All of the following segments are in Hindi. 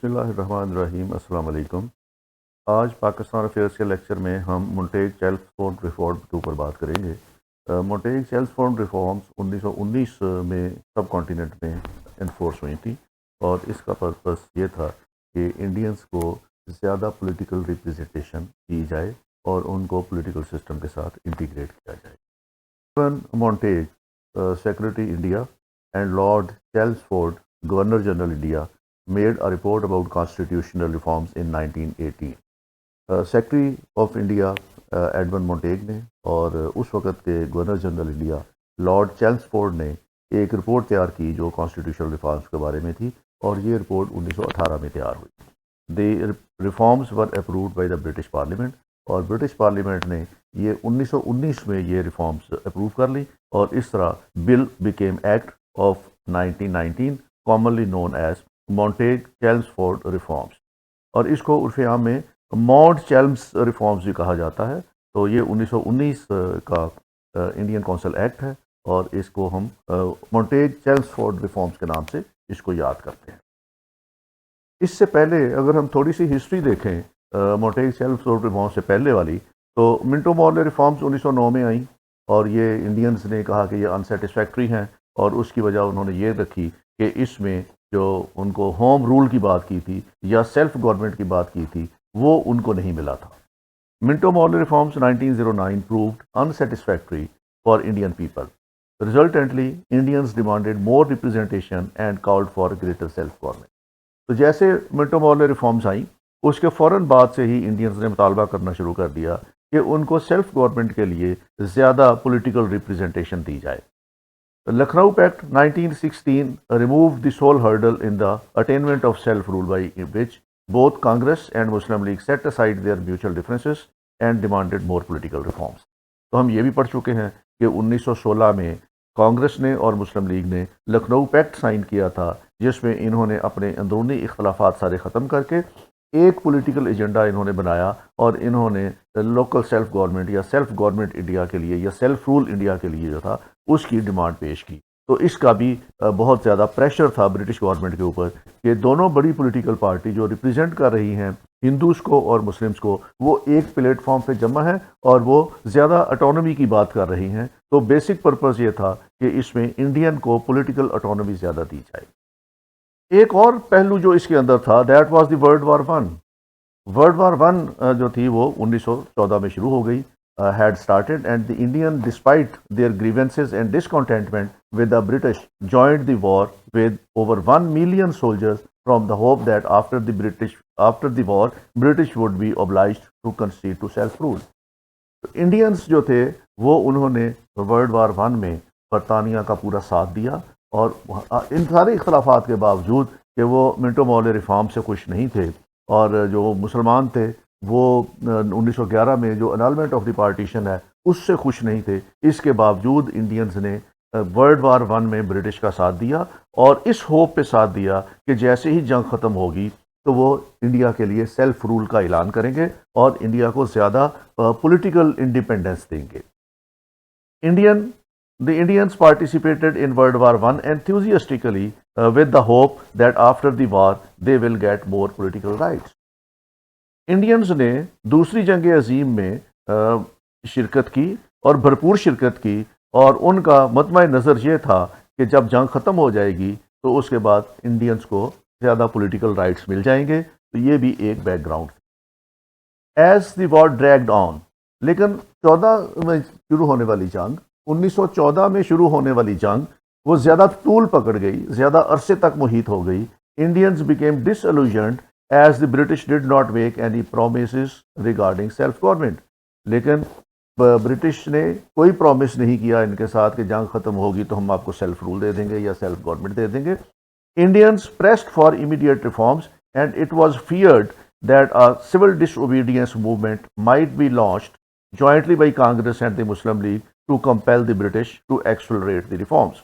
बिस्मिल्लाहिर्रहमानिर्रहीम। अस्सलाम वालेकुम। आज पाकिस्तान अफेयर्स के लेक्चर में हम मोंटेग चेल्मस्फोर्ड रिफॉर्म के ऊपर बात करेंगे। मोंटेग चेल्मस्फोर्ड रिफॉर्म्स 1919 में सब कॉन्टिनेंट में इन्फोर्स हुई थी और इसका पर्पस ये था कि इंडियंस को ज़्यादा पॉलिटिकल रिप्रेजेंटेशन दी जाए और उनको पॉलिटिकल सिस्टम के साथ इंटीग्रेट किया जाए। Montague, Secretary India, and Lord Chelmsford, Governor General India, made a report about constitutional reforms in 1918. Secretary of India Edmund Montagu ने और उस वक़्त के गवर्नर जनरल इंडिया लॉर्ड चेल्मस्फोर्ड ने एक रिपोर्ट तैयार की जो कॉन्स्टिट्यूशनल रिफॉर्म्स के बारे में थी और ये रिपोर्ट 1918 में तैयार हुई। The reforms were approved by the British parliament और ब्रिटिश पार्लियामेंट ने ये 1919 में ये रिफॉर्म्स अप्रूव कर ली और इस तरह bill became act of 1919 commonly known as Montagu Chelmsford reforms और इसको उर्फ आम में माउंट चेल्म्स रिफॉर्म्स भी कहा जाता है। तो ये 1919 का इंडियन काउंसिल एक्ट है और इसको हम मोंटेग चेल्मस्फोर्ड रिफॉर्म्स के नाम से इसको याद करते हैं। इससे पहले अगर हम थोड़ी सी हिस्ट्री देखें मोंटेग चेल्मस्फोर्ड रिफॉर्म्स से पहले वाली, तो मिंटो मॉर्ले रिफॉर्म्स 1909 में आई और ये इंडियंस ने कहा कि ये अनसेटिस्फैक्ट्री हैं और उसकी वजह उन्होंने ये रखी कि इसमें जो उनको होम रूल की बात की थी या सेल्फ गवर्नमेंट की बात की थी वो उनको नहीं मिला था। Minto Morley reforms 1909 proved unsatisfactory for Indian people. Resultantly, Indians demanded more representation and called for greater self-government. तो जैसे मिंटो मॉर्ले रिफॉर्म्स आई उसके फ़ौरन बाद से ही इंडियंस ने मुतालबा करना शुरू कर दिया कि उनको सेल्फ गवर्नमेंट के लिए ज़्यादा पॉलिटिकल रिप्रेजेंटेशन दी जाए। Lucknow pact 1916 removed the sole hurdle in the attainment of self-rule by which both Congress and Muslim League set aside their mutual differences and demanded more political reforms. तो हम ये भी पढ़ चुके हैं कि 1916 में कांग्रेस ने और मुस्लिम लीग ने लखनऊ पैक्ट साइन किया था जिसमें इन्होंने अपने अंदरूनी इख्तलाफात सारे ख़त्म करके एक पॉलिटिकल एजेंडा इन्होंने बनाया और इन्होंने लोकल सेल्फ गवर्नमेंट या सेल्फ गवर्नमेंट इंडिया के लिए या सेल्फ रूल इंडिया के लिए जो था उसकी डिमांड पेश की। तो इसका भी बहुत ज़्यादा प्रेशर था ब्रिटिश गवर्नमेंट के ऊपर कि दोनों बड़ी पॉलिटिकल पार्टी जो रिप्रेजेंट कर रही हैं हिंदूज़ को और मुस्लिम्स को वो एक प्लेटफॉर्म पे जमा है और वो ज़्यादा ऑटोनॉमी की बात कर रही हैं। तो बेसिक पर्पस ये था कि इसमें इंडियन को पॉलिटिकल ऑटोनॉमी ज़्यादा दी जाए। एक और पहलू जो इसके अंदर था that was the world war one. World war one जो थी वो 1914 में शुरू हो गई, had started, and the Indian, despite their grievances and discontentment with the British, joined the war with over 1 million soldiers from the hope that after the war, British would be obliged to concede to self-rule. Indians जो थे वो उन्होंने वर्ल्ड वार वन में बरतानिया का पूरा साथ दिया और इन सारे इख्तलाफात के बावजूद कि वो मिंटो मॉर्ले रिफॉर्म से खुश नहीं थे और जो मुसलमान थे वो 1911 में जो अनालमेंट ऑफ द पार्टीशन है उससे खुश नहीं थे, इसके बावजूद इंडियंस ने वर्ल्ड वार वन में ब्रिटिश का साथ दिया और इस होप पे साथ दिया कि जैसे ही जंग ख़त्म होगी तो वो इंडिया के लिए सेल्फ रूल का ऐलान करेंगे और इंडिया को ज़्यादा पॉलिटिकल इंडिपेंडेंस देंगे। The Indians participated in World War I enthusiastically with the hope that after the war they will get more political rights. Indians ने दूसरी जंग अजीम में शिरकत की और भरपूर शिरकत की और उनका मतमा नज़र ये था कि जब जंग ख़त्म हो जाएगी तो उसके बाद इंडियंस को ज़्यादा पॉलिटिकल राइट्स मिल जाएंगे। तो ये भी एक बैकग्राउंड था। As the war dragged on, लेकिन 14 में शुरू होने वाली जंग 1914 में शुरू होने वाली जंग वो ज़्यादा तूल पकड़ गई, ज़्यादा अरसे तक मुहित हो गई। Indians became disillusioned as the British did not make any promises regarding self government. लेकिन ब्रिटिश ने कोई प्रॉमिस नहीं किया इनके साथ कि जंग ख़त्म होगी तो हम आपको सेल्फ रूल दे देंगे या सेल्फ गवर्नमेंट दे देंगे। Indians pressed for immediate reforms and it was feared that a civil disobedience movement might be launched jointly by Congress and the Muslim League to compel the British to accelerate the reforms.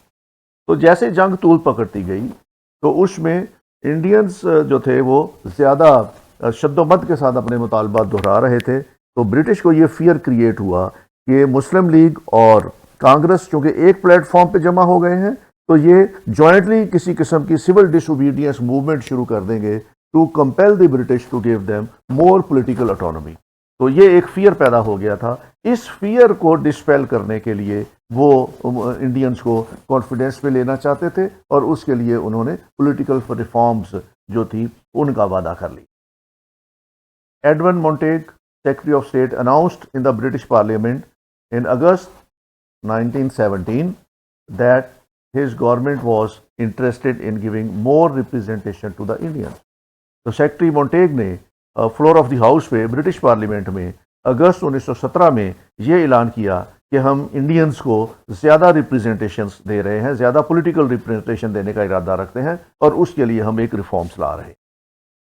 तो जैसे जंग तूल पकड़ती गई तो उसमें इंडियंस जो थे वो ज़्यादा शद्दोमत के साथ अपने मुतालबात दोहरा रहे थे। तो ब्रिटिश को ये फियर क्रिएट हुआ कि मुस्लिम लीग और कांग्रेस चूँकि एक प्लेटफॉर्म पे जमा हो गए हैं तो ये जॉइंटली किसी किस्म की सिविल डिसोबीडियंस मूवमेंट शुरू कर देंगे to compel the British to give them more political autonomy. तो ये एक फियर पैदा हो गया था। इस फियर को डिस्पेल करने के लिए वो इंडियंस को कॉन्फिडेंस में लेना चाहते थे और उसके लिए उन्होंने पॉलिटिकल रिफॉर्म्स जो थी उनका वादा कर लिया। Edmund Montague, secretary of state, announced in the British parliament in August 1917 that his government was interested in giving more representation to the Indians। तो सेक्रेटरी मोंटेग ने फ्लोर ऑफ द हाउस पे ब्रिटिश पार्लियामेंट में अगस्त 1917 में ये ऐलान किया कि हम इंडियंस को ज़्यादा रिप्रेजेंटेशंस दे रहे हैं, ज़्यादा पॉलिटिकल रिप्रेजेंटेशन देने का इरादा रखते हैं और उसके लिए हम एक रिफॉर्म्स ला रहे हैं।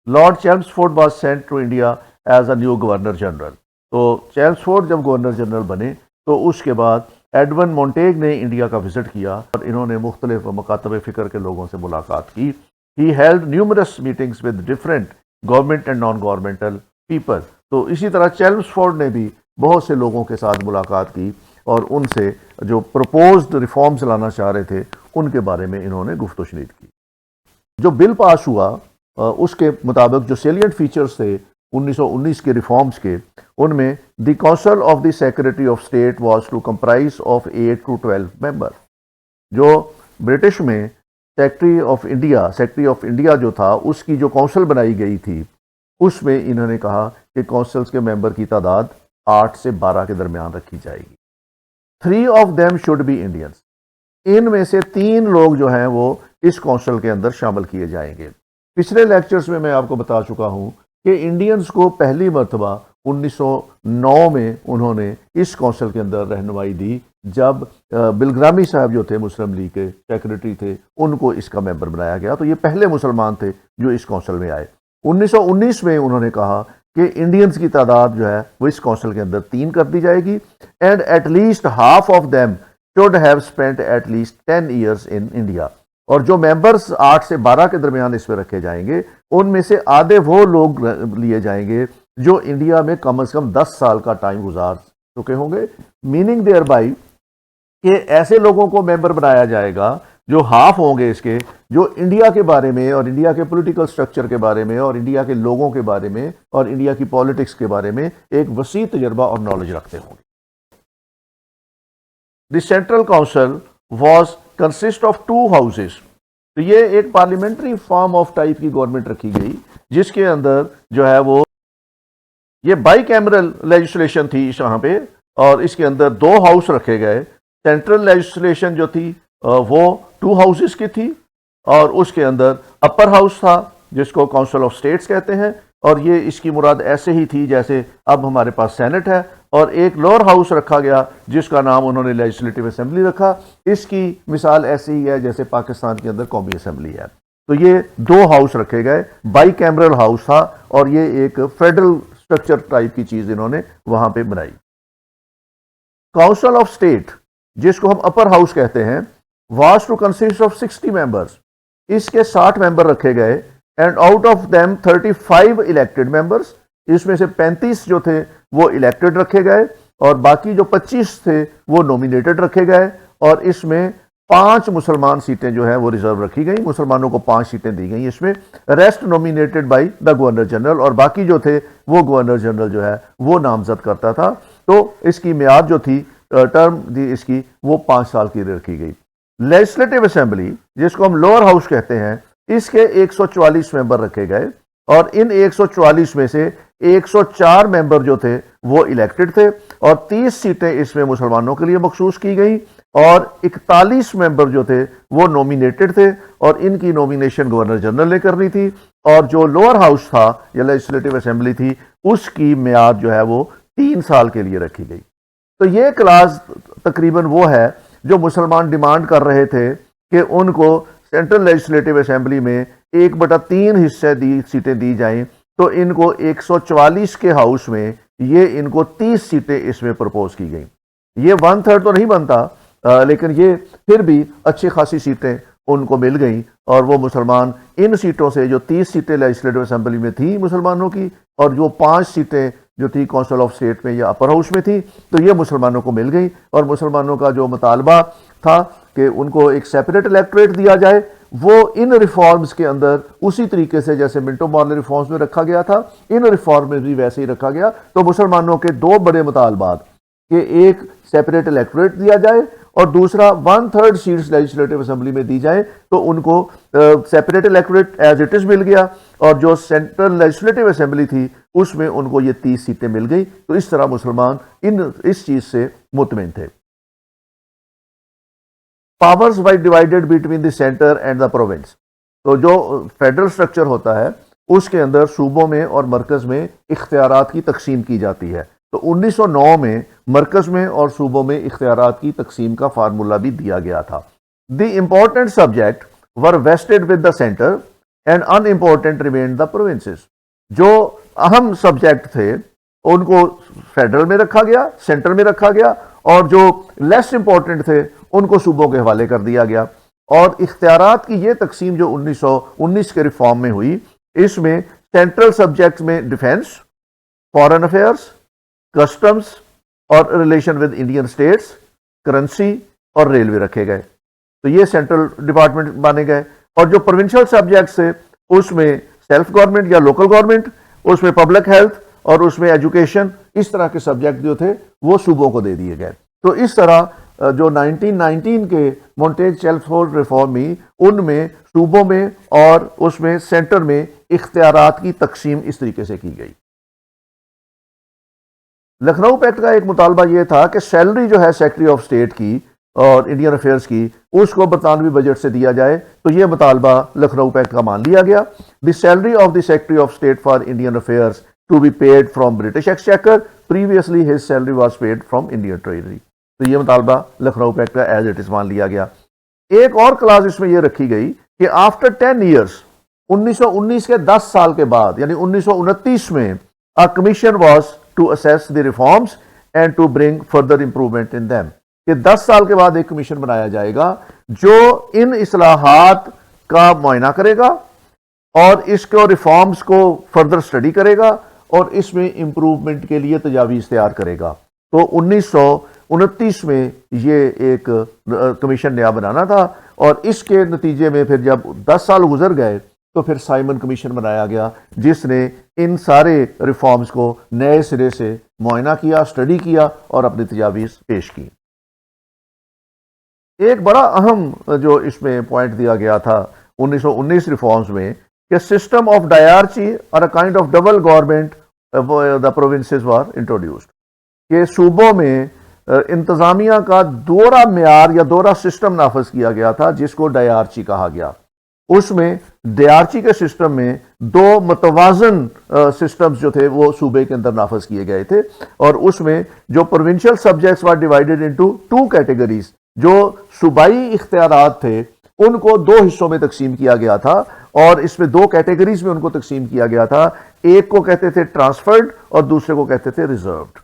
Lord Chelmsford was sent to India as a new governor general. तो चेम्सफोर्ड जब गवर्नर जनरल बने तो उसके बाद एडमंड मोंटेग ने इंडिया का विजिट किया और इन्होंने मुख्तलिफ मकातब फ़िक्र के लोगों से मुलाकात की। He held numerous meetings with different government and non governmental people. तो इसी तरह चेम्सफोर्ड ने भी बहुत से लोगों के साथ मुलाकात की और उनसे जो प्रपोज्ड रिफॉर्म्स लाना चाह रहे थे उनके बारे में इन्होंने गुफ्तगू की। जो बिल पास हुआ उसके मुताबिक जो सेलिएंट फीचर्स थे 1919 के रिफॉर्म्स के, उनमें the council of the secretary of state was to comprise of 8 to 12 member. जो ब्रिटिश में सेक्रेटरी ऑफ इंडिया जो था उसकी जो काउंसिल बनाई गई थी उसमें इन्होंने कहा कि काउंसिल्स के मेंबर की तादाद 8 से 12 के दरमियान रखी जाएगी। 3 of them should be Indians. इनमें से 3 लोग जो हैं वो इस काउंसिल के अंदर शामिल किए जाएंगे। पिछले लेक्चर्स में मैं आपको बता चुका हूं कि इंडियंस को पहली मरतबा 1909 में उन्होंने इस काउंसिल के अंदर रहनुमाई दी जब बिलग्रामी साहब जो थे मुस्लिम लीग के सेक्रेटरी थे, उनको इसका मेंबर बनाया गया। तो ये पहले मुसलमान थे जो इस काउंसिल में आए। 1919 में उन्होंने कहा कि इंडियंस की तादाद जो है वो इस काउंसिल के अंदर 3 कर दी जाएगी and at least half of them should have spent at least 10 years in India. और जो मेंबर्स 8 से 12 के दरमियान इसमें रखे जाएंगे उनमें से आधे वो लोग लिए जाएंगे जो इंडिया में कम से कम 10 साल का टाइम गुजार चुके होंगे। मीनिंग देयर बाई कि ऐसे लोगों को मेंबर बनाया जाएगा जो हाफ होंगे इसके, जो इंडिया के बारे में और इंडिया के पॉलिटिकल स्ट्रक्चर के बारे में और इंडिया के लोगों के बारे में और इंडिया की पॉलिटिक्स के बारे में एक वसी तजर्बा और नॉलेज रखते होंगे। The central council was consist of 2 houses. तो ये एक पार्लियामेंट्री फॉर्म ऑफ टाइप की गवर्नमेंट रखी गई जिसके अंदर जो है वो ये बाई कैमरल लेजिस्लेशन थी यहाँ पे, और इसके अंदर 2 हाउस रखे गए। सेंट्रल लेजिस्लेशन जो थी वो 2 हाउसेस की थी और उसके अंदर अपर हाउस था जिसको काउंसिल ऑफ स्टेट्स कहते हैं, और ये इसकी मुराद ऐसे ही थी जैसे अब हमारे पास सेनेट है, और एक लोअर हाउस रखा गया जिसका नाम उन्होंने लेजिस्लेटिव असेंबली रखा। इसकी मिसाल ऐसी ही है जैसे पाकिस्तान के अंदर कौमी असेंबली है। तो ये 2 हाउस रखे गए, बाई कैमरल हाउस था और ये एक फेडरल स्ट्रक्चर टाइप की चीज इन्होंने वहां पे बनाई। काउंसिल ऑफ स्टेट जिसको हम अपर हाउस कहते हैं was to consist of 60 members. इसके 60 मेंबर रखे गए and out of them 35 elected members. इसमें से 35 जो थे वो इलेक्टेड रखे गए और बाकी जो 25 थे वो नॉमिनेटेड रखे गए, और इसमें 5 मुसलमान सीटें जो है वो रिजर्व रखी गई। मुसलमानों को 5 सीटें दी गई इसमें, rest nominated by the governor general, और बाकी जो थे वो गवर्नर जनरल जो है वो नामजद करता था। तो इसकी मियाद जो थी टर्म दी इसकी वो 5 साल की रखी गई। लेजिस्लेटिव असेंबली जिसको हम लोअर हाउस कहते हैं, इसके 144 मेंबर रखे गए और इन 144 में से 104 मेंबर जो थे वो इलेक्टेड थे और 30 सीटें इसमें मुसलमानों के लिए मखसूस की गई और 41 मेंबर जो थे वो नॉमिनेटेड थे और इनकी नॉमिनेशन गवर्नर जनरल ने करनी थी। और जो लोअर हाउस था या लेजिस्लेटिव असेंबली थी उसकी मियाद जो है वो 3 साल के लिए रखी गई। तो ये क्लास तकरीबन वो है जो मुसलमान डिमांड कर रहे थे कि उनको सेंट्रल लेजिस्लेटिव असेंबली में 1/3 हिस्से सीटें दी जाएं, तो इनको 144 के हाउस में ये इनको 30 सीटें इसमें प्रपोज की गई। ये 1/3 तो नहीं बनता लेकिन ये फिर भी अच्छी खासी सीटें उनको मिल गई और वो मुसलमान इन सीटों से जो 30 सीटें लेजिस्लेटिव असेंबली में थी मुसलमानों की और जो 5 सीटें जो थी काउंसिल ऑफ स्टेट में या अपर हाउस में थी, तो ये मुसलमानों को मिल गई। और मुसलमानों का जो मुतालबा था कि उनको एक सेपरेट इलेक्टोरेट दिया जाए, वो इन रिफॉर्म्स के अंदर उसी तरीके से जैसे मिंटो मॉर्ले रिफॉर्म्स में रखा गया था, इन रिफॉर्म में भी वैसे ही रखा गया। तो मुसलमानों के दो बड़े मुतालबात कि एक सेपरेट इलेक्टोरेट दिया जाए और दूसरा 1/3 सीट्स लेजिस्लेटिव असेंबली में दी जाए। तो उनको separate electorate as it is मिल गया और जो सेंट्रल लेजिस्लेटिव असेंबली थी उसमें उनको ये 30 सीटें मिल गई। तो इस तरह मुसलमान इस चीज से मुतमिन थे। Powers were divided between the centre and the province. तो जो फेडरल स्ट्रक्चर होता है उसके अंदर सूबों में और मरकज में इख्तियारात की तकसीम की जाती है। तो 1909 में मरकज में और सूबों में इख्तियारात की तकसीम का फार्मूला भी दिया गया था। The important subject were wasted with the centre and unimportant remained the provinces. जो अहम सब्जेक्ट थे उनको फेडरल में रखा गया, सेंटर में रखा गया, और जो लेस इंपॉर्टेंट थे उनको सूबों के हवाले कर दिया गया। और इख्तियारात की ये तकसीम जो 1919 के रिफॉर्म में हुई, इसमें सेंट्रल सब्जेक्ट में डिफेंस, फॉरेन अफेयर्स, कस्टम्स और relation with Indian states, currency और रेलवे रखे गए। तो ये सेंट्रल डिपार्टमेंट माने गए। और जो प्रोविंशियल सब्जेक्ट्स थे उसमें सेल्फ गवर्नमेंट या लोकल गवर्नमेंट, उसमें पब्लिक हेल्थ और उसमें एजुकेशन, इस तरह के सब्जेक्ट जो थे वो सूबों को दे दिए गए। तो इस तरह जो 1919 के मोंटेग-चेल्मसफोर्ड रिफॉर्म में, उनमें सूबों में और उसमें सेंटर में इख्तियारात की तकसीम इस तरीके से की गई। लखनऊ पैक्ट का एक मुतालबा यह था कि सैलरी जो है सेक्रेटरी ऑफ स्टेट की और इंडियन अफेयर्स की, उसको बरतानवी बजट से दिया जाए। तो यह मुतालबा लखनऊ पैक्ट का मान लिया गया। The salary of the secretary of state for Indian affairs to be paid from British exchequer, previously his salary was paid from Indian treasury. तो यह मुतालबा लखनऊ पैक्ट का एज इट इज मान लिया गया। एक और क्लास इसमें यह रखी गई कि आफ्टर 10 ईयर्स, 1919 के 10 साल के बाद यानी 1929 में, a commission was to assess the reforms and to bring further improvement in them. कि 10 साल के बाद एक कमीशन बनाया जाएगा जो इन इस्लाहात का मुआयना करेगा और इसको रिफॉर्म्स को फर्दर स्टडी करेगा और इसमें इंप्रूवमेंट के लिए तजावीज़ तैयार करेगा। तो 1929 में ये एक कमीशन नया बनाना था और इसके नतीजे में फिर जब 10 साल गुजर गए तो फिर साइमन कमीशन बनाया गया, जिसने इन सारे रिफॉर्म्स को नए सिरे से मुआयना किया, स्टडी किया और अपनी तजावीज़ पेश की। एक बड़ा अहम जो इसमें पॉइंट दिया गया था 1919 रिफॉर्म्स में कि सिस्टम ऑफ डायरची और a kind of double government the provinces were introduced. कि सूबों में इंतजामिया का दोहरा म्यार या दोहरा सिस्टम नाफज किया गया था जिसको डायरची कहा गया। उसमें डायरची के सिस्टम में दो मतवाजन सिस्टम्स जो थे वो सूबे के अंदर नाफज किए गए थे और उसमें जो provincial subjects were divided into 2 categories, जो सूबाई इख्तियारात थे उनको 2 हिस्सों में तकसीम किया गया था और इसमें 2 कैटेगरीज में उनको तकसीम किया गया था। एक को कहते थे ट्रांसफर्ड और दूसरे को कहते थे रिजर्व्ड।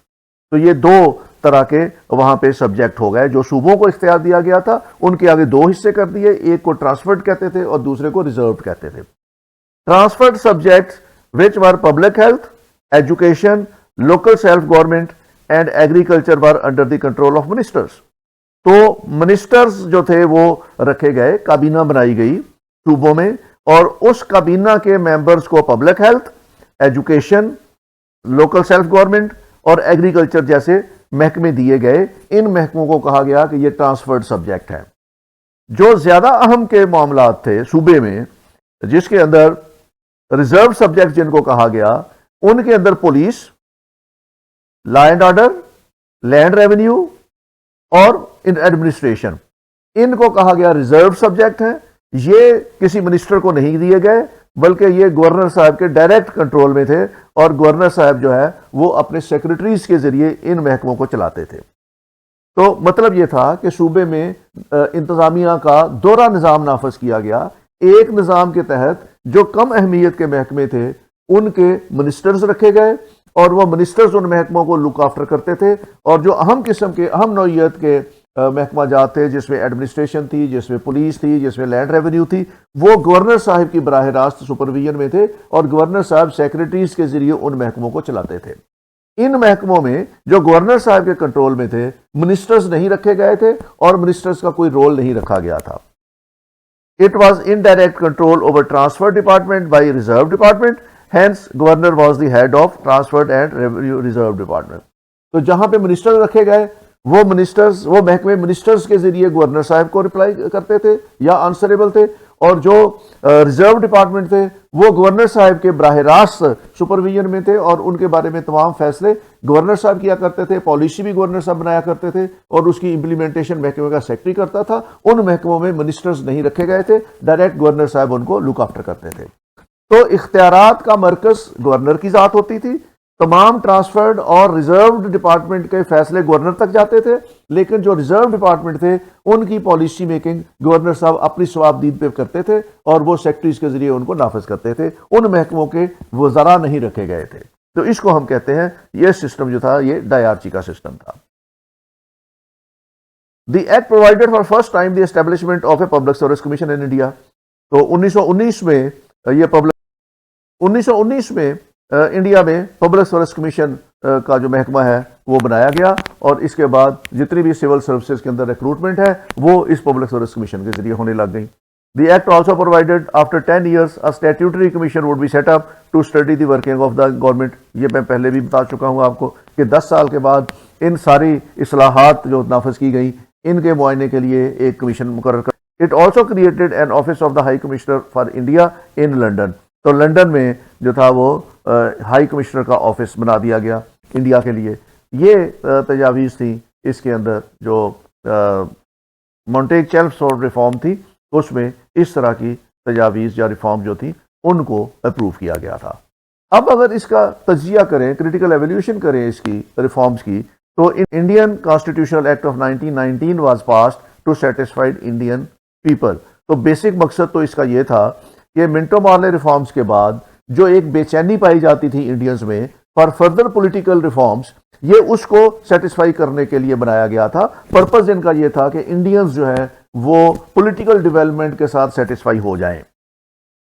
तो ये 2 तरह के वहां पे सब्जेक्ट हो गए। जो सूबों को इख्तियार दिया गया था उनके आगे 2 हिस्से कर दिए, एक को ट्रांसफर्ड कहते थे और दूसरे को रिजर्व्ड कहते थे। Transferred subject which were public health, education, local self government and agriculture were under the control of ministers. तो मिनिस्टर्स जो थे वो रखे गए, काबीना बनाई गई सूबों में और उस काबीना के मेंबर्स को public health, education, local self government और एग्रीकल्चर जैसे महकमे दिए गए। इन महकमों को कहा गया कि ये ट्रांसफर्ड सब्जेक्ट है। जो ज्यादा अहम के मामलात थे सूबे में, जिसके अंदर रिजर्व सब्जेक्ट जिनको कहा गया, उनके अंदर police, law and order, land revenue और एडमिनिस्ट्रेशन, इनको कहा गया रिजर्व सब्जेक्ट है। ये किसी मिनिस्टर को नहीं दिए गए बल्कि ये गवर्नर साहब के डायरेक्ट कंट्रोल में थे और गवर्नर साहब जो है वो अपने सेक्रेटरीज के जरिए इन महकमों को चलाते थे। तो मतलब ये था कि सूबे में इंतजामिया का दोहरा निज़ाम नाफज किया गया। एक निज़ाम के तहत जो कम अहमियत के महकमे थे उनके मिनिस्टर्स रखे गए और वो मिनिस्टर्स उन महकमों को लुक आफ्टर करते थे और जो अहम किस्म के, अहम नौइयत के महकमा जात थे, जिसमें एडमिनिस्ट्रेशन थी, जिसमें पुलिस थी, जिसमें लैंड रेवेन्यू थी, वो गवर्नर साहब की बराह रास्त सुपरविजन में थे और गवर्नर साहब सेक्रेटरीज के जरिए उन महकमों को चलाते थे। इन महकमों में जो गवर्नर साहब के कंट्रोल में थे, मिनिस्टर्स नहीं रखे गए थे और मिनिस्टर्स का कोई रोल नहीं रखा गया था। It was indirect control over transfer department by reserve department. Hence, governor was the head of transferred and revenue reserve department. तो जहां पे मिनिस्टर रखे गए वो मिनिस्टर्स, वो महकमे मिनिस्टर्स के जरिए गवर्नर साहब को रिप्लाई करते थे या आंसरेबल थे, और जो रिजर्व डिपार्टमेंट थे वो गवर्नर साहब के बराह रास्त सुपरविजन में थे और उनके बारे में तमाम फैसले गवर्नर साहब किया करते थे। पॉलिसी भी गवर्नर साहब बनाया करते थे और उसकी इंप्लीमेंटेशन महकमे का सेक्रेटरी करता था। उन महकमों में मिनिस्टर्स नहीं रखे गए थे, डायरेक्ट गवर्नर साहब उनको लुक आफ्टर करते थे। तो इख्तियारात का मरकज गवर्नर की जात होती थी। तमाम ट्रांसफर्ड और रिजर्व्ड डिपार्टमेंट के फैसले गवर्नर तक जाते थे, लेकिन जो रिजर्व डिपार्टमेंट थे उनकी पॉलिसी मेकिंग गवर्नर साहब अपनी सवाबदीद पे करते थे और वो सेक्रेटरीज के जरिए उनको नाफिज करते थे। उन महकमों के वज़रा नहीं रखे गए थे। तो इसको हम कहते हैं, ये सिस्टम जो था ये डायरची का सिस्टम था। The act provided for first time the establishment of a public service commission in India. तो 1919 में ये 1919 में इंडिया में पब्लिक सर्विस कमीशन का जो महकमा है वो बनाया गया और इसके बाद जितनी भी सिविल सर्विसेज के अंदर रिक्रूटमेंट है वो इस पब्लिक सर्विस कमीशन के जरिए होने लग गई। The act also provided after 10 years a statutory commission would be set up to study the working of the government. ये मैं पहले भी बता चुका हूँ आपको कि 10 साल के बाद इन सारी इस्लाहात जो नाफिज की गई इनके मुआयने के लिए एक कमीशन मुकर्रर कर। It also created an office of the high commissioner for India in London. तो लंदन में जो था वो हाई कमिश्नर का ऑफिस बना दिया गया इंडिया के लिए। ये तजावीज़ थी इसके अंदर जो मोंटेग-चेल्मसफोर्ड रिफॉर्म थी, उसमें इस तरह की तजावीज़ या रिफॉर्म जो थी उनको अप्रूव किया गया था। अब अगर इसका तजिया करें, क्रिटिकल एवोल्यूशन करें इसकी रिफॉर्म्स की, तो Indian constitutional act of 1919 was passed to satisfied Indian people. तो बेसिक मकसद तो इसका ये था कि मिंटो मॉर्ले रिफॉर्म्स के बाद जो एक बेचैनी पाई जाती थी इंडियंस में फॉर फर्दर पॉलिटिकल रिफॉर्म्स, ये उसको सेटिस्फाई करने के लिए बनाया गया था। पर्पस इनका ये था कि इंडियंस जो है वो पॉलिटिकल डेवलपमेंट के साथ सेटिस्फाई हो जाएं।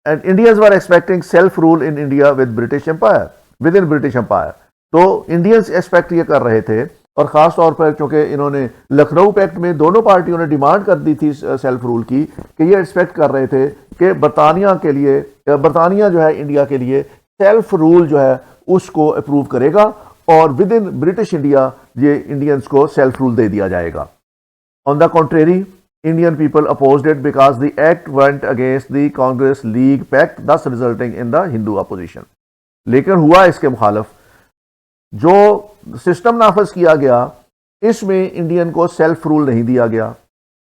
And Indians were expecting self rule in India with British empire, within British empire. तो इंडियंस एक्सपेक्ट ये कर रहे थे, और ख़ास तौर पर क्योंकि इन्होंने लखनऊ पैक्ट में दोनों पार्टियों ने डिमांड कर दी थी सेल्फ रूल की, कि ये एक्सपेक्ट कर रहे थे कि बरतानिया जो है इंडिया के लिए सेल्फ रूल जो है उसको अप्रूव करेगा और विद इन ब्रिटिश इंडिया ये इंडियंस को सेल्फ रूल दे दिया जाएगा। On the contrary, Indian people opposed it because the act went against the Congress League pact, thus resulting in the Hindu opposition. लेकिन हुआ इसके मुखालफ, जो सिस्टम नाफिज किया गया इसमें इंडियन को सेल्फ रूल नहीं दिया गया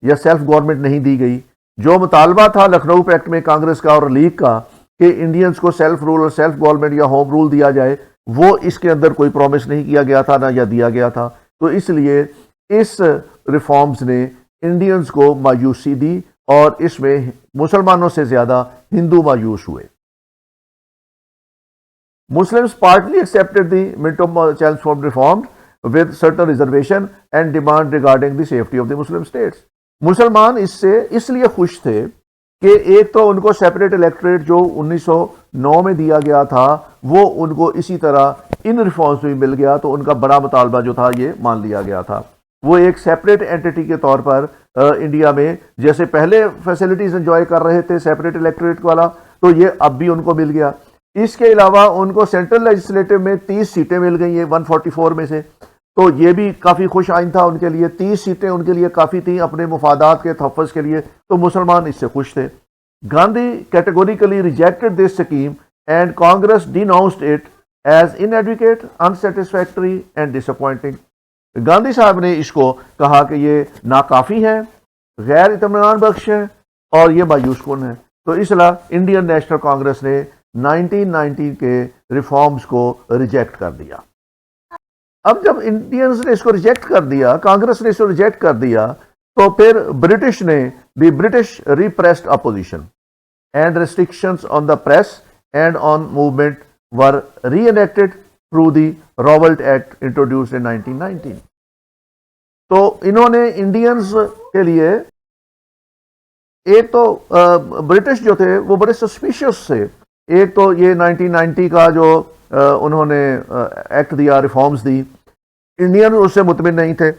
या सेल्फ गवर्नमेंट नहीं दी गई। जो मुतालबा था लखनऊ पैक्ट में कांग्रेस का और लीग का कि इंडियंस को सेल्फ रूल और सेल्फ गवर्नमेंट या होम रूल दिया जाए, वो इसके अंदर कोई प्रॉमिस नहीं किया गया था ना या दिया गया था। तो इसलिए इस रिफॉर्म्स ने इंडियंस को मायूसी दी और इसमें मुसलमानों से ज्यादा हिंदू मायूस हुए। Muslims partly accepted the Minto-Chelmsford reform with certain reservation and demand regarding the safety of the Muslim states. मुसलमान इससे इसलिए खुश थे कि एक तो उनको सेपरेट इलेक्टोरेट जो 1909 में दिया गया था वो उनको इसी तरह इन रिफॉर्म्स में मिल गया, तो उनका बड़ा मुतालबा जो था ये मान लिया गया था। वो एक सेपरेट एंटिटी के तौर पर इंडिया में जैसे पहले फैसिलिटीज एंजॉय कर रहे थे सेपरेट इलेक्टोरेट वाला, तो ये अब भी उनको मिल गया। इसके अलावा उनको सेंट्रल लेजिस्लेटिव में 30 सीटें मिल गई हैं 144 में से, तो ये भी काफ़ी खुश आइन था उनके लिए। 30 सीटें उनके लिए काफ़ी थी अपने मुफादात के तहफ़्फ़ुज़ के लिए, तो मुसलमान इससे खुश थे। Gandhi categorically rejected this scheme and Congress denounced it as inadequate, unsatisfactory and disappointing. Gandhi साहब ने इसको कहा कि ये नाकाफ़ी है, गैर इत्मीनान बख्श है और ये मायूस कुन है। तो इसलिए इंडियन नेशनल कांग्रेस ने 1990 के रिफॉर्म्स को रिजेक्ट कर दिया। अब जब इंडियंस ने इसको रिजेक्ट कर दिया, कांग्रेस ने इसको रिजेक्ट कर दिया, तो फिर ब्रिटिश ने the British repressed opposition and restrictions on the press and on movement were reenacted through the Rowlatt act introduced in 1919। तो इन्होंने इंडियंस के लिए, एक तो ब्रिटिश जो थे वो बड़े सस्पिशियस थे। एक तो ये 1990 का जो उन्होंने एक्ट दिया, रिफॉर्म्स दी, इंडियन उससे मुतमिन नहीं थे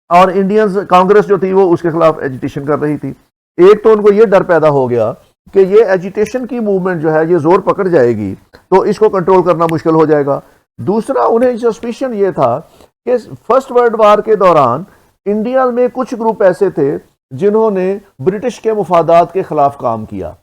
और इंडियंस कांग्रेस जो थी वो उसके खिलाफ एजिटेशन कर रही थी। एक तो उनको ये डर पैदा हो गया कि ये एजिटेशन की मूवमेंट जो है ये जोर पकड़ जाएगी तो इसको कंट्रोल करना मुश्किल हो जाएगा। दूसरा, उन्हें सस्पिशन ये था कि फर्स्ट वर्ल्ड वार के दौरान इंडिया में कुछ ग्रुप ऐसे थे जिन्होंने ब्रिटिश के मुफादात के खिलाफ काम किया।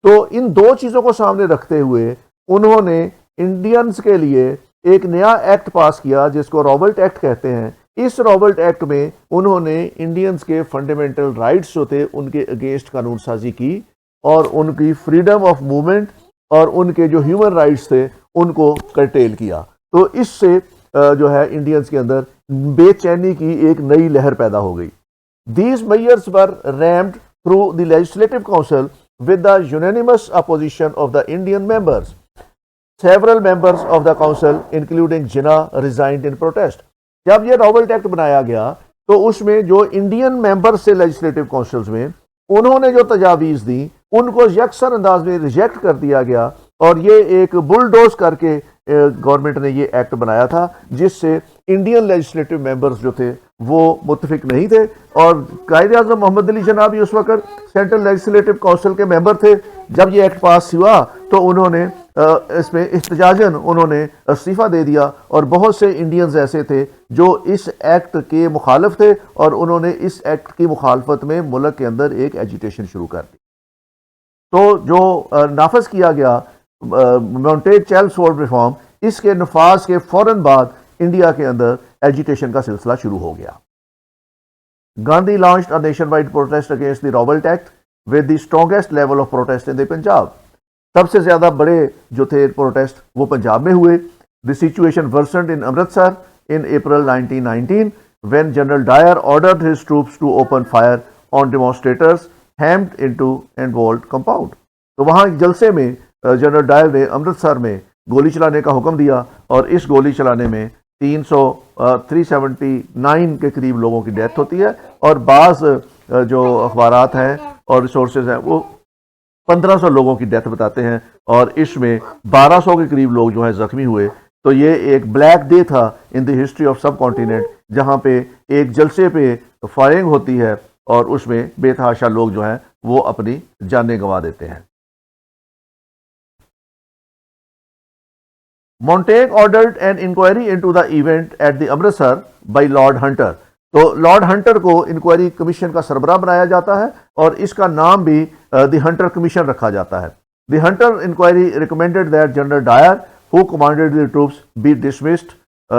तो इन दो चीज़ों को सामने रखते हुए उन्होंने इंडियंस के लिए एक नया एक्ट पास किया जिसको रॉबर्ट एक्ट कहते हैं। इस रॉबर्ट एक्ट में उन्होंने इंडियंस के फंडामेंटल राइट्स जो थे उनके अगेंस्ट कानून साजी की और उनकी फ्रीडम ऑफ मूवमेंट और उनके जो ह्यूमन राइट्स थे उनको कर्टेल किया। तो इससे जो है इंडियंस के अंदर बेचैनी की एक नई लहर पैदा हो गई। These measures were rammed through the Legislative Council with the unanimous opposition of the Indian members. Several members of the council, including Jinnah, resigned in protest. जब ये रॉबर्ट एक्ट बनाया गया तो उसमें जो इंडियन मेंबर्स से लेजिस्लेटिव काउंसिल्स में उन्होंने जो तजावीज़ दी उनको यकसर अंदाज में रिजेक्ट कर दिया गया और ये एक बुलडोज करके गवर्नमेंट ने ये एक्ट बनाया था जिससे इंडियन लेजिस्लेटिव मेंबर्स जो थे वो मुत्तफिक नहीं थे। और कायदे आज़म मोहम्मद अली जिन्ना भी उस वक्त सेंट्रल लेजिस्लेटिव काउंसिल के मेंबर थे। जब ये एक्ट पास हुआ तो उन्होंने इसमें इख्तिजाजन उन्होंने इस्तीफ़ा दे दिया और बहुत से इंडियंस ऐसे थे जो इस एक्ट के मुखालिफ थे और उन्होंने इस एक्ट की मुखालफत में मुल्क के अंदर एक एजिटेशन शुरू कर दी। तो जो नाफज किया गया मोंटेग-चेल्मसफोर्ड रिफॉर्म, इसके नफाज के फौरन बाद इंडिया के अंदर एजिटेशन का सिलसिला शुरू हो गया। Gandhi launched a nation wide protest against the Robert act with the strongest level of protest in the Punjab. सबसे ज्यादा बड़े जो थे प्रोटेस्ट वो पंजाब में हुए। The situation worsened in Amritsar in April 1919 when General Dyer ordered his troops to open fire on demonstrators hemmed into enwalled compound. तो वहां जलसे में जनरल डायर ने अमृतसर में गोली चलाने का हुक्म दिया और इस गोली चलाने में 379 के करीब लोगों की डेथ होती है और बाज़ जो अखबारात हैं और रिसोर्सेज हैं वो 1500 लोगों की डेथ बताते हैं और इसमें 1200 के करीब लोग जो है जख्मी हुए। तो ये एक ब्लैक डे था इन द हिस्ट्री ऑफ सब कॉन्टिनेंट जहाँ पे एक जलसे पे फायरिंग होती है और उसमें बेतहाशा लोग जो हैं वो अपनी जानें गंवा देते हैं। Montague ordered an inquiry into the event at the Amritsar by Lord Hunter। तो लॉर्ड हंटर को इंक्वायरी कमीशन का सरबराह बनाया जाता है और इसका नाम भी द हंटर कमीशन रखा जाता है। The Hunter inquiry recommended that general Dyer who commanded the troops be dismissed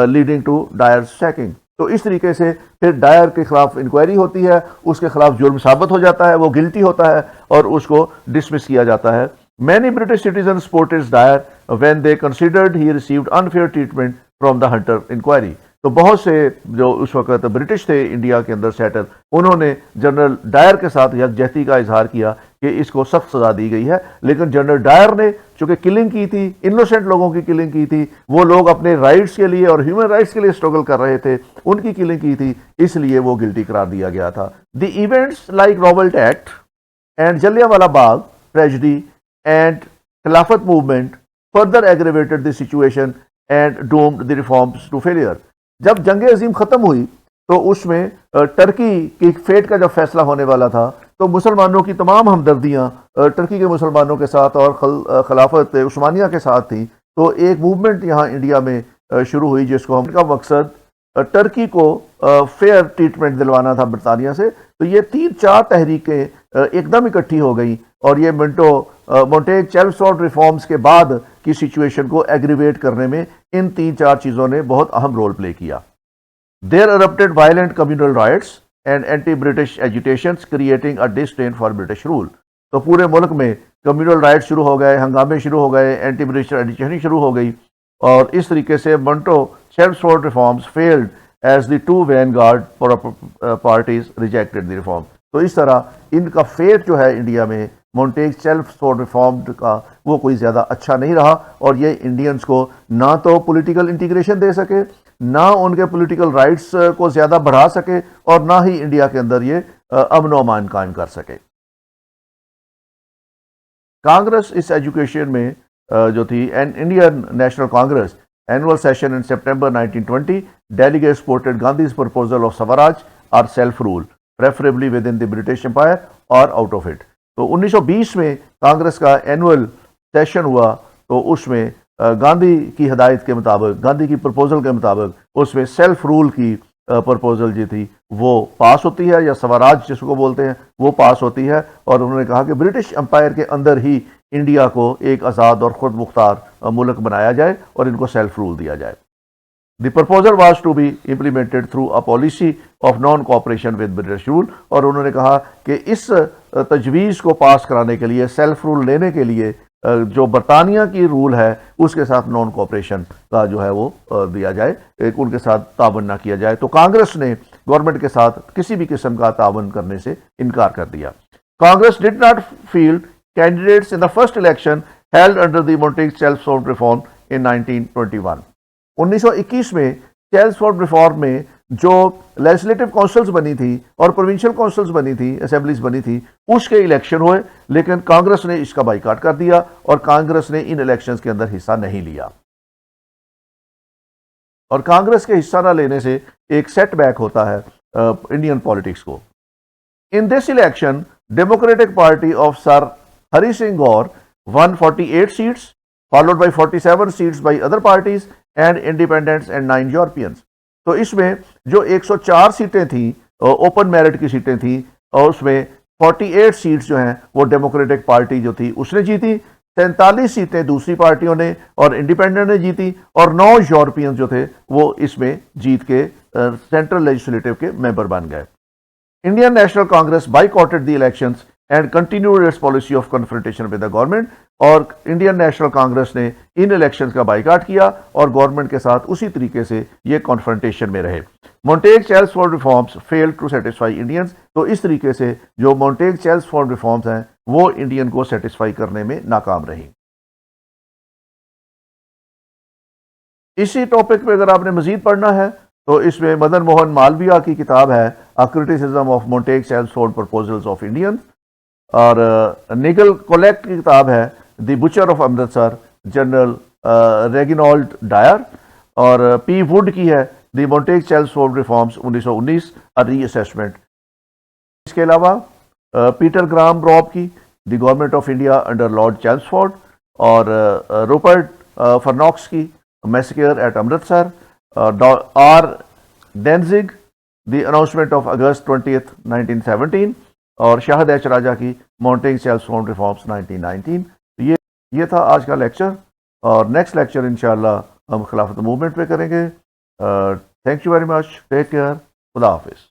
leading to Dyer sacking. तो इस तरीके से फिर डायर के खिलाफ इंक्वायरी होती है, उसके खिलाफ जुर्म साबित हो जाता है, वो गिल्टी होता है और उसको डिसमिस किया जाता है। Many British citizens supported Dyer when they considered he received unfair treatment from the Hunter inquiry। तो बहुत से जो उस वक्त ब्रिटिश थे इंडिया के अंदर सेटल, उन्होंने जनरल डायर के साथ यकजहती का इजहार किया कि इसको सख्त सजा दी गई है। लेकिन जनरल डायर ने चूंकि किलिंग की थी, इनोसेंट लोगों की किलिंग की थी, वो लोग अपने राइट्स के लिए और ह्यूमन राइट्स के लिए स्ट्रगल कर रहे थे, उनकी किलिंग की थी, इसलिए वो गिल्टी करार दिया गया था। The events like Robert act and Jallianwala Bagh tragedy and Khilafat movement further aggravated the situation and doomed the reforms to failure। जब जंग अजीम ख़त्म हुई तो उसमें टर्की की फेट का जब फैसला होने वाला था तो मुसलमानों की तमाम हमदर्दियाँ टर्की के मुसलमानों के साथ और खिलाफत उस्मानिया के साथ थी। तो एक मूवमेंट यहाँ इंडिया में शुरू हुई जिसको हम का मकसद टर्की को फेयर ट्रीटमेंट दिलवाना था बरतानिया से। तो ये 3-4 तहरीकें एकदम इकट्ठी हो गई और ये मोंटेग-चेल्मसफोर्ड रिफॉर्म्स के बाद की सिचुएशन को एग्रीवेट करने में इन 3-4 चीज़ों ने बहुत अहम रोल प्ले किया। There erupted violent communal riots and anti-British agitations creating a disdain for British rule। तो पूरे मुल्क में कम्युनल राइट शुरू हो गए, हंगामे शुरू हो गए, एंटी ब्रिटिश एजिटेशन शुरू हो गई और इस तरीके से Montagu Chelmsford reforms failed as the two vanguard parties rejected the reform. तो इस तरह इनका फेट जो है इंडिया में मोंटेग-चेल्मसफोर्ड रिफॉर्म का वो कोई ज़्यादा अच्छा नहीं रहा और ये इंडियंस को ना तो पॉलिटिकल इंटीग्रेशन दे सके, ना उनके पॉलिटिकल राइट्स को ज़्यादा बढ़ा सके और ना ही इंडिया के अंदर ये अमन व अमान कायम कर सके। कांग्रेस इस एजुकेशन में जो थी an Indian National Congress annual session in September 1920 delegates supported Gandhi's proposal of swaraj or self rule. Preferably within the British Empire or out of it. तो 1920 में कांग्रेस का एनुअल सेशन हुआ, तो उसमें गांधी की हदायत के मुताबिक, गांधी की प्रपोजल के मुताबिक उसमें सेल्फ रूल की प्रपोजल जो थी वो पास होती है, या स्वराज जिसको बोलते हैं वो पास होती है। और उन्होंने कहा कि ब्रिटिश एम्पायर के अंदर ही इंडिया को एक आज़ाद और खुद मुख्तार मुल्क बनाया जाए और इनको सेल्फ रूल दिया जाए। The proposal was to be implemented through a policy of non cooperation with British rule. और उन्होंने कहा कि इस तजवीज़ को पास कराने के लिए, सेल्फ रूल लेने के लिए, जो बरतानिया की रूल है उसके साथ नॉन कोऑपरेशन का जो है वो दिया जाए, उनके साथ तावन ना किया जाए। तो कांग्रेस ने गवर्नमेंट के साथ किसी भी किस्म का तावन करने से इनकार कर दिया। Congress did not field candidates in the first election held under the Montagu Chelmsford reform in 1921। 1921 में चेल्मसफोर्ड रिफॉर्म में जो लेजिस्लेटिव काउंसिल्स बनी थी और प्रोविंशियल काउंसिल्स बनी थी, असेंबलीज बनी थी, उसके इलेक्शन हुए, लेकिन कांग्रेस ने इसका बाइकाट कर दिया और कांग्रेस ने इन इलेक्शंस के अंदर हिस्सा नहीं लिया। और कांग्रेस के हिस्सा न लेने से एक सेटबैक होता है इंडियन पॉलिटिक्स को। In this election democratic party of sir Hari Singh Gaur won 48 seats, followed by 47 seats by other parties and independents and 9 Europeans। तो इसमें जो 104 सीटें थी ओपन मेरिट की सीटें थी, और उसमें 48 सीट्स जो हैं वो डेमोक्रेटिक पार्टी जो थी उसने जीती, 43 सीटें दूसरी पार्टियों ने और इंडिपेंडेंट ने जीती, और 9 यूरोपियंस जो थे वो इसमें जीत के सेंट्रल लेजिस्लेटिव के मेंबर बन गए। Indian National Congress boycotted the elections and continued it's policy of confrontation with the government. और इंडियन नेशनल कांग्रेस ने इन इलेक्शंस का बाइकाट किया और गवर्नमेंट के साथ उसी तरीके से ये कॉन्फ्रंटेशन में रहे। Montagu Chelmsford reforms failed to satisfy Indians. तो इस तरीके से जो मोंटेग-चेल्मसफोर्ड रिफॉर्म्स हैं वो इंडियन को सेटिस्फाई करने में नाकाम रही। इसी टॉपिक पे अगर आपने मजीद पढ़ना है तो इसमें मदन मोहन मालवीय की किताब है a criticism of Montagu Chelmsford proposals of Indians, और निगल कोलेक्ट की किताब है the butcher of Amritsar General Reginald Dyer, और पी वुड की है the Montagu Chelmsford reforms 1919 a reassessment. इसके अलावा पीटर ग्राम रॉब की the government of India under Lord Chelmsford, और रूपर्ट फर्नॉक्स की massacre at Amritsar, R Danzig the announcement of August 20, 1917, और शाहद एच राजा की मोंटेग-चेल्मसफोर्ड रिफॉर्म्स 1919। ये था आज का लेक्चर, और नेक्स्ट लेक्चर इंशाअल्लाह हम खिलाफत मूवमेंट पे करेंगे। Thank you very much, take care, खुदा हाफिज़।